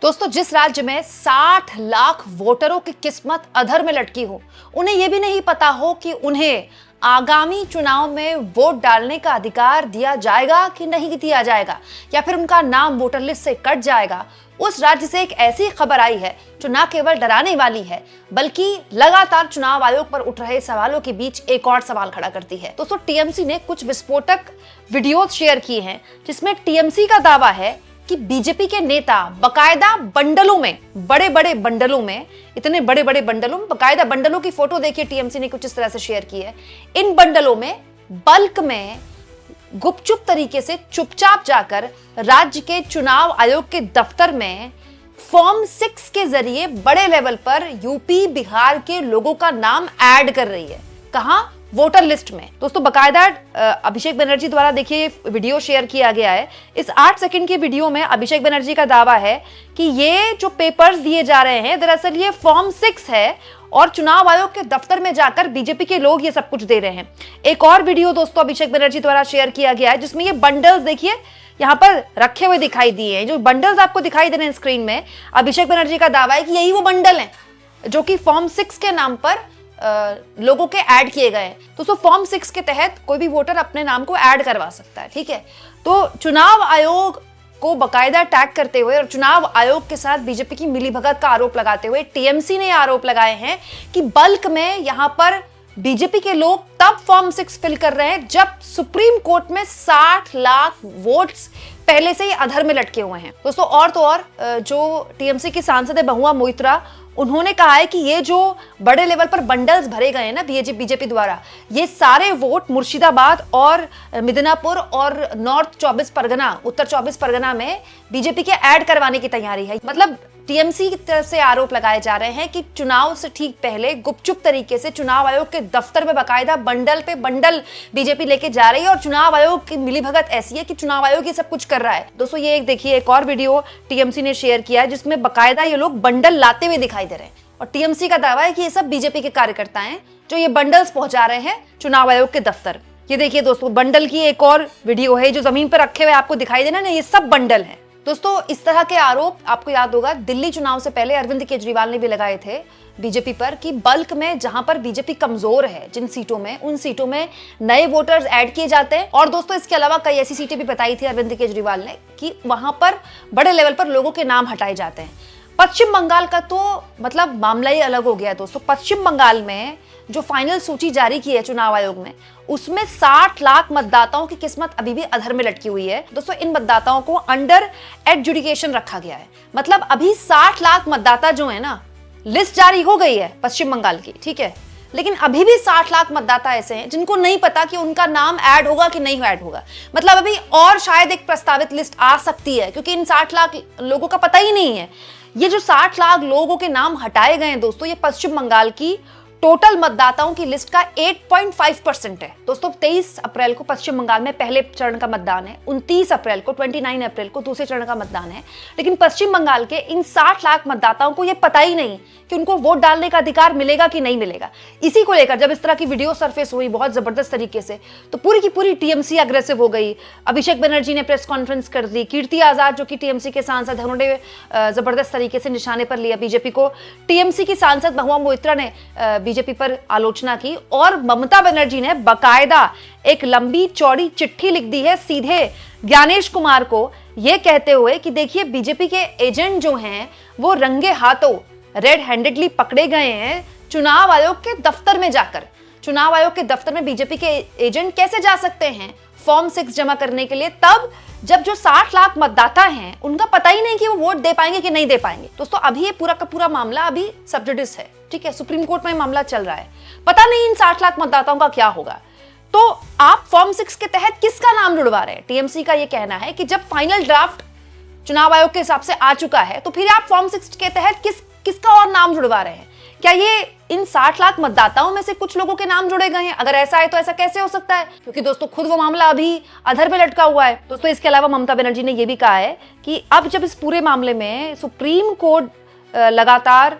दोस्तों, जिस राज्य में 60 लाख वोटरों की किस्मत अधर में लटकी हो, उन्हें यह भी नहीं पता हो कि उन्हें आगामी चुनाव में वोट डालने का अधिकार दिया जाएगा कि नहीं दिया जाएगा, या फिर उनका नाम वोटर लिस्ट से कट जाएगा, उस राज्य से एक ऐसी खबर आई है जो न केवल डराने वाली है बल्कि लगातार चुनाव आयोग पर उठ रहे सवालों के बीच एक और सवाल खड़ा करती है। दोस्तों, टीएमसी ने कुछ विस्फोटक वीडियोज शेयर किए हैं जिसमें टीएमसी का दावा है कि बीजेपी के नेता बकायदा बंडलों में, बड़े बड़े बंडलों में, इतने बड़े बड़े बंडलों में, बकायदा बंडलों की फोटो देखिए टीएमसी ने कुछ इस तरह से शेयर की है। इन बंडलों में बल्क में गुपचुप तरीके से चुपचाप जाकर राज्य के चुनाव आयोग के दफ्तर में फॉर्म 6 के जरिए बड़े लेवल पर यूपी बिहार के लोगों का नाम ऐड कर रही है। कहां? वोटर लिस्ट में। दोस्तों, बकायदा अभिषेक बनर्जी द्वारा देखिए वीडियो शेयर किया गया है। इस 8 सेकंड के वीडियो में अभिषेक बनर्जी का दावा है कि ये जो पेपर्स दिए जा रहे हैं दरअसल ये फॉर्म 6 है और चुनाव आयोग के दफ्तर में जाकर बीजेपी के लोग ये सब कुछ दे रहे हैं। एक और वीडियो दोस्तों अभिषेक बनर्जी द्वारा शेयर किया गया है जिसमें ये बंडल्स देखिए यहाँ पर रखे हुए दिखाई दिए हैं। जो बंडल्स आपको दिखाई दे रहे हैं स्क्रीन में, अभिषेक बनर्जी का दावा है कि यही वो बंडल हैं जो कि फॉर्म 6 के नाम पर लोगों के ऐड किए गए। तो फॉर्म 6 के तहत कोई भी वोटर अपने नाम को ऐड करवा सकता है। ठीक है, तो चुनाव आयोग को बकायदा टैग करते हुए और चुनाव आयोग के साथ बीजेपी की मिलीभगत का आरोप लगाते हुए टीएमसी ने आरोप लगाए हैं कि बल्क में यहां पर बीजेपी के लोग तब फॉर्म 6 फिल कर रहे हैं जब सुप्रीम कोर्ट में 60 लाख वोट्स पहले से ही अधर में लटके हुए हैं। दोस्तों, और तो और जो टीएमसी की सांसद है बहुआ मोइत्रा, उन्होंने कहा है कि ये जो बड़े लेवल पर बंडल्स भरे गए हैं ना बीजेपी द्वारा, ये सारे वोट मुर्शिदाबाद और मिदनापुर और नॉर्थ 24 परगना, उत्तर 24 परगना में बीजेपी के ऐड करवाने की तैयारी है। मतलब टीएमसी की तरफ से आरोप लगाए जा रहे हैं कि चुनाव से ठीक पहले गुपचुप तरीके से चुनाव आयोग के दफ्तर में बकायदा बंडल पे बंडल बीजेपी लेके जा रही है और चुनाव आयोग की मिलीभगत ऐसी है कि चुनाव आयोग ये सब कुछ कर रहा है। दोस्तों, ये एक देखिए एक और वीडियो टीएमसी ने शेयर किया है जिसमें बकायदा ये लोग बंडल लाते हुए दिखाई दे रहे हैं और टीएमसी का दावा है कि ये सब बीजेपी के कार्यकर्ता हैं जो ये बंडल्स पहुंचा रहे हैं चुनाव आयोग के दफ्तर। ये देखिए दोस्तों, बंडल की एक और वीडियो है जो जमीन पर रखे हुए आपको दिखाई देना ना, ये सब बंडल है। दोस्तों, इस तरह के आरोप आपको याद होगा दिल्ली चुनाव से पहले अरविंद केजरीवाल ने भी लगाए थे बीजेपी पर कि बल्क में जहां पर बीजेपी कमजोर है जिन सीटों में, उन सीटों में नए वोटर्स ऐड किए जाते हैं। और दोस्तों, इसके अलावा कई ऐसी सीटें भी बताई थी अरविंद केजरीवाल ने कि वहां पर बड़े लेवल पर लोगों के नाम हटाए जाते हैं। पश्चिम बंगाल का तो मतलब मामला ही अलग हो गया। दोस्तों, पश्चिम बंगाल में जो फाइनल सूची जारी की है चुनाव आयोग ने, उसमें 60 लाख मतदाताओं की किस्मत अभी भी अधर में लटकी हुई है। दोस्तों, इन मतदाताओं को अंडर एडजुडिकेशन रखा गया है। मतलब अभी 60 लाख मतदाता जो है ना, लिस्ट जारी हो गई है पश्चिम बंगाल की, ठीक है, लेकिन अभी भी 60 लाख मतदाता ऐसे हैं जिनको नहीं पता कि उनका नाम ऐड होगा कि नहीं ऐड होगा। मतलब अभी और शायद एक प्रस्तावित लिस्ट आ सकती है क्योंकि इन 60 लाख लोगों का पता ही नहीं है। ये जो 60 लाख लोगों के नाम हटाए गए हैं दोस्तों, ये पश्चिम बंगाल की टोटल मतदाताओं की लिस्ट का 8.5% है। दोस्तों, 23 अप्रैल को पश्चिम बंगाल में पहले चरण का मतदान है, 29 अप्रैल को 29 अप्रैल को दूसरे चरण का मतदान है। लेकिन पश्चिम बंगाल के इन 60 लाख मतदाताओं को यह पता ही नहीं कि उनको वोट डालने का अधिकार मिलेगा कि नहीं मिलेगा। इसी को लेकर जब इस तरह की वीडियो सरफेस हुई बहुत जबरदस्त तरीके से, तो पूरी की पूरी टीएमसी अग्रेसिव हो गई। अभिषेक बनर्जी ने प्रेस कॉन्फ्रेंस कर दी। कीर्ति आजाद जो कि टीएमसी के सांसद हैं, उन्होंने जबरदस्त तरीके से निशाने पर लिया बीजेपी को। टीएमसी की सांसद बहुआ मोइत्रा ने बीजेपी पर आलोचना की और ममता बनर्जी ने बकायदा एक लंबी चौड़ी चिट्ठी लिख दी है सीधे ज्ञानेश कुमार को, यह कहते हुए कि देखिए बीजेपी के एजेंट जो हैं वो रंगे हाथों रेड हैंडेडली पकड़े गए हैं चुनाव आयोग के दफ्तर में जाकर। चुनाव आयोग के दफ्तर में बीजेपी के एजेंट कैसे जा सकते हैं फॉर्म 6 जमा करने के लिए, तब जब जो 60 लाख मतदाता हैं उनका पता ही नहीं कि वो वोट दे पाएंगे कि नहीं दे पाएंगे। दोस्तों, अभी ये पूरा का पूरा मामला अभी सब जुडिस है, ठीक है, सुप्रीम कोर्ट में मामला चल रहा है। पता नहीं इन 60 लाख मतदाताओं का क्या होगा। तो आप फॉर्म 6 के तहत किसका नाम जुड़वा रहे हैं? टीएमसी का ये कहना है कि जब फाइनल ड्राफ्ट चुनाव आयोग के हिसाब से आ चुका है तो फिर आप फॉर्म 6 के तहत किसका और नाम जुड़वा रहे हैं? क्या ये इन 60 लाख मतदाताओं में से कुछ लोगों के नाम जुड़े गए हैं? अगर ऐसा है तो ऐसा कैसे हो सकता है? क्योंकि दोस्तों खुद वो मामला अभी अधर में लटका हुआ है। दोस्तों, इसके अलावा ममता बनर्जी ने यह भी कहा है कि अब जब इस पूरे मामले में सुप्रीम कोर्ट लगातार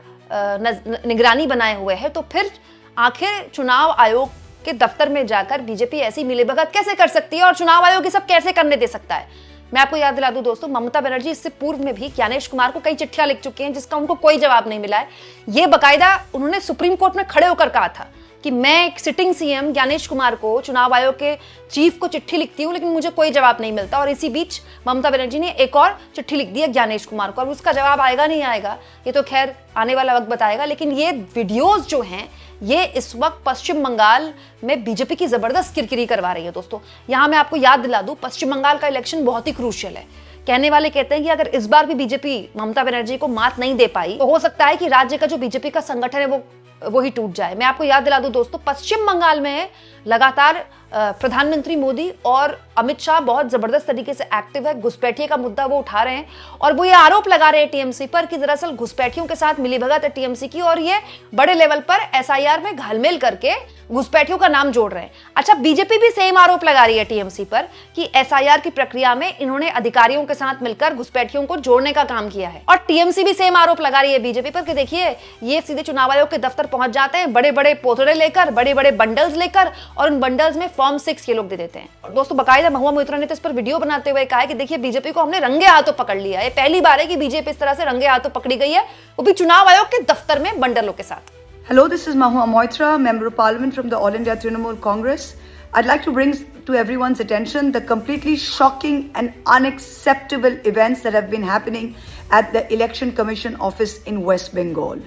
निगरानी बनाए हुए है तो फिर आखिर चुनाव आयोग के दफ्तर में जाकर बीजेपी ऐसी मिलीभगत कैसे कर सकती है और चुनाव आयोग ये सब कैसे करने दे सकता है? मैं आपको याद दिला दूं दोस्तों, ममता बनर्जी इससे पूर्व में भी ज्ञानेश कुमार को कई चिट्ठियां लिख चुके हैं जिसका उनको कोई जवाब नहीं मिला है। ये बकायदा उन्होंने सुप्रीम कोर्ट में खड़े होकर कहा था कि मैं एक सिटिंग सीएम ज्ञानेश कुमार को, चुनाव आयोग के चीफ को चिट्ठी लिखती हूं लेकिन मुझे कोई जवाब नहीं मिलता। और इसी बीच ममता बनर्जी ने एक और चिट्ठी लिख दी है ज्ञानेश कुमार को, और उसका जवाब आएगा नहीं आएगा ये तो खैर आने वाला वक्त बताएगा। लेकिन ये वीडियोज जो हैं ये इस वक्त पश्चिम बंगाल में बीजेपी की जबरदस्त किरकिरी करवा रही है दोस्तों। यहां मैं आपको याद दिला दूं, पश्चिम बंगाल का इलेक्शन बहुत ही क्रूशियल है। कहने वाले कहते हैं कि अगर इस बार भी बीजेपी ममता बनर्जी को मात नहीं दे पाई तो हो सकता है कि राज्य का जो बीजेपी का संगठन है वो ही टूट जाए। मैं आपको याद दिला दूं दोस्तों, पश्चिम बंगाल में लगातार प्रधानमंत्री मोदी और अमित शाह बहुत जबरदस्त तरीके से एक्टिव है। घुसपैठिए का मुद्दा वो उठा रहे हैं और वो ये आरोप लगा रहे हैं टीएमसी पर कि दरअसल घुसपैठियों के साथ मिलीभगत है टीएमसी की, और ये बड़े लेवल पर एसआईआर में घालमेल करके घुसपैठियों का नाम जोड़ रहे हैं। अच्छा, बीजेपी भी सेम आरोप लगा रही है टीएमसी पर कि एसआईआर की प्रक्रिया में इन्होंने अधिकारियों के साथ मिलकर घुसपैठियों को जोड़ने का काम किया है। और टीएमसी भी सेम आरोप लगा रही है बीजेपी पर कि देखिए ये सीधे चुनाव आयोग के दफ्तर पहुंच जाते हैं बड़े बड़े पोथड़े लेकर, बड़े बड़े बंडल्स लेकर, और उन बंडल्स में फॉर्म 6 ये लोग दे देते हैं। दोस्तों बकायदा महुआ मोइत्रा ने तो इस पर वीडियो बनाते हुए कहा है कि देखिए बीजेपी को हमने रंगे हाथों पकड़ लिया है। पहली बार है कि बीजेपी इस तरह से रंगे हाथों पकड़ी गई है, वो भी चुनाव आयोग के दफ्तर में बंडलों के साथ। Hello, this is Mahua Moitra, Member of Parliament from the All India Trinamool Congress. I'd like to bring to everyone's attention the completely shocking and unacceptable events that have been happening at the Election Commission office in West Bengal.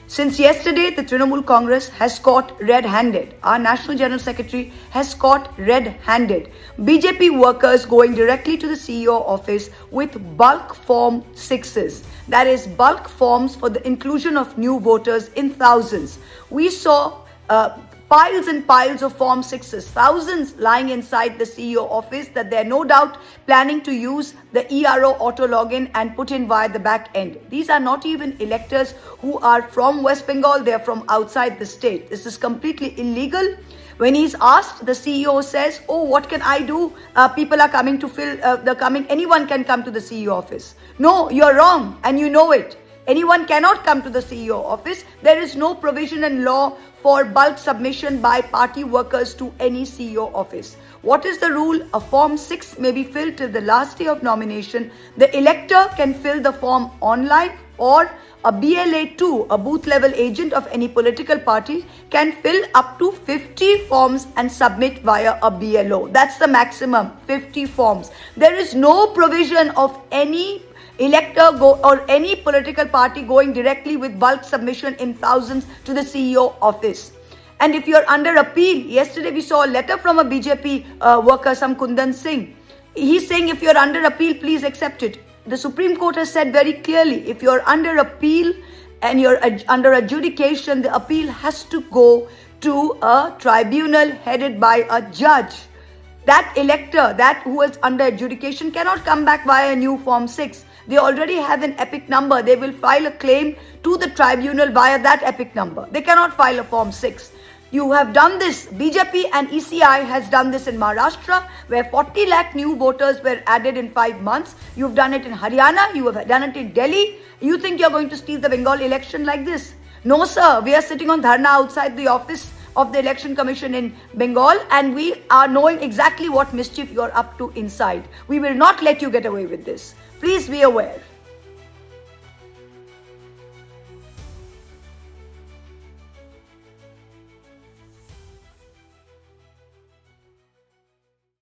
Since yesterday, the Trinamool Congress has caught red-handed. Our National General Secretary has caught red-handed BJP workers going directly to the CEO office with bulk Form 6s. That is bulk forms for the inclusion of new voters in thousands. We saw piles and piles of Form 6s, thousands lying inside the CEO office that they're no doubt planning to use the ERO auto login and put in via the back end. These are not even electors who are from West Bengal, they're from outside the state. This is completely illegal. When he's asked, the CEO says, oh, what can I do? People are coming to anyone can come to the CEO office. No, you're wrong and you know it. Anyone cannot come to the CEO office. There is no provision in law for bulk submission by party workers to any CEO office. What is the rule? A Form 6 may be filled till the last day of nomination. The elector can fill the form online, or a BLA2, a booth level agent of any political party, can fill up to 50 forms and submit via a BLO. That's the maximum, 50 forms. There is no provision of any elector or any political party going directly with bulk submission in thousands to the CEO office. And if you're under appeal, yesterday we saw a letter from a BJP worker, some Kundan Singh. He's saying if you're under appeal, please accept it. The Supreme Court has said very clearly, if you're under appeal and you're under adjudication, the appeal has to go to a tribunal headed by a judge. That elector, that who is under adjudication, cannot come back via a new Form 6. They already have an EPIC number. They will file a claim to the tribunal via that EPIC number. They cannot file a Form 6. You have done this. BJP and ECI has done this in Maharashtra, where 40 lakh new voters were added in 5 months. You've done it in Haryana. You have done it in Delhi. You think you're going to steal the Bengal election like this? No, sir. We are sitting on dharna outside the office of the Election Commission in Bengal, and we are knowing exactly what mischief you're up to inside. We will not let you get away with this. Please be aware.